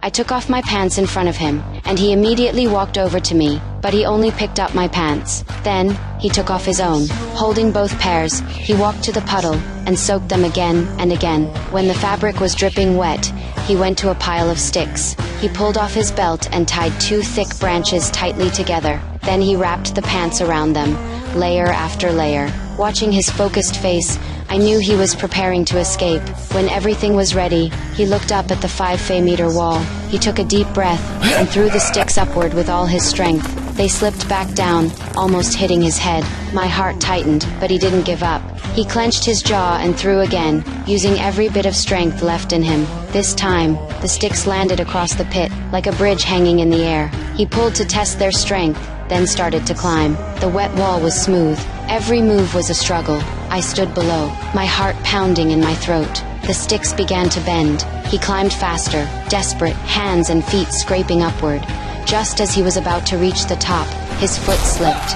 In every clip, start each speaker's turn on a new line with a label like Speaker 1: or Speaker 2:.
Speaker 1: I took off my pants in front of him, and he immediately walked over to me, but he only picked up my pants. Then, he took off his own. Holding both pairs, he walked to the puddle and soaked them again and again. When the fabric was dripping wet, he went to a pile of sticks. He pulled off his belt and tied 2 thick branches tightly together. Then he wrapped the pants around them, layer after layer. Watching his focused face, I knew he was preparing to escape. When everything was ready, he looked up at the 5 meter wall. He took a deep breath and threw the sticks upward with all his strength. They slipped back down, almost hitting his head. My heart tightened, but he didn't give up. He clenched his jaw and threw again, using every bit of strength left in him. This time, the sticks landed across the pit, like a bridge hanging in the air. He pulled to test their strength, then started to climb. The wet wall was smooth. Every move was a struggle. I stood below, my heart pounding in my throat. The sticks began to bend. He climbed faster, desperate, hands and feet scraping upward. Just as he was about to reach the top, his foot slipped.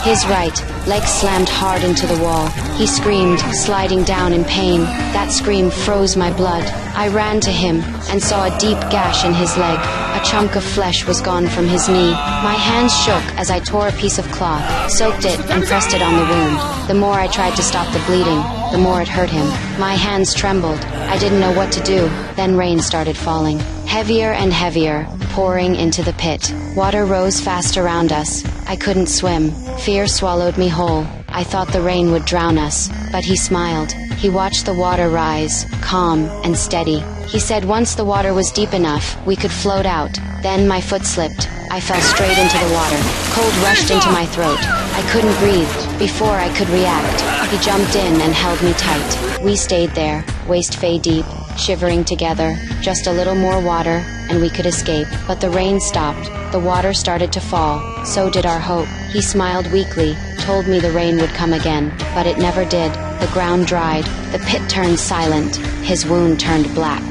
Speaker 1: His right leg slammed hard into the wall. He screamed, sliding down in pain. That scream froze my blood. I ran to him and saw a deep gash in his leg. A chunk of flesh was gone from his knee. My hands shook as I tore a piece of cloth, soaked it, and pressed it on the wound. The more I tried to stop the bleeding, the more it hurt him. My hands trembled. I didn't know what to do. Then rain started falling, heavier and heavier, pouring into the pit. Water rose fast around us. I couldn't swim. Fear swallowed me whole. I thought the rain would drown us, but he smiled. He watched the water rise, calm and steady. He said once the water was deep enough, we could float out. Then my foot slipped. I fell straight into the water. Cold rushed into my throat. I couldn't breathe. Before I could react, he jumped in and held me tight. We stayed there, waist-fay deep, shivering together. Just a little more water, and we could escape. But the rain stopped. The water started to fall. So did our hope. He smiled weakly, told me the rain would come again. But it never did. The ground dried. The pit turned silent. His wound turned black.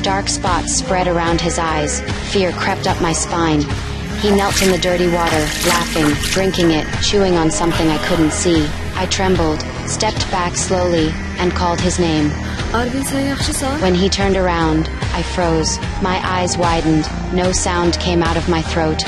Speaker 1: Dark spots spread around his eyes. Fear crept up my spine. He knelt in the dirty water, laughing, drinking it, chewing on something I couldn't see. I trembled, stepped back slowly, and called his name. When he turned around, I froze. My eyes widened. No sound came out of my throat.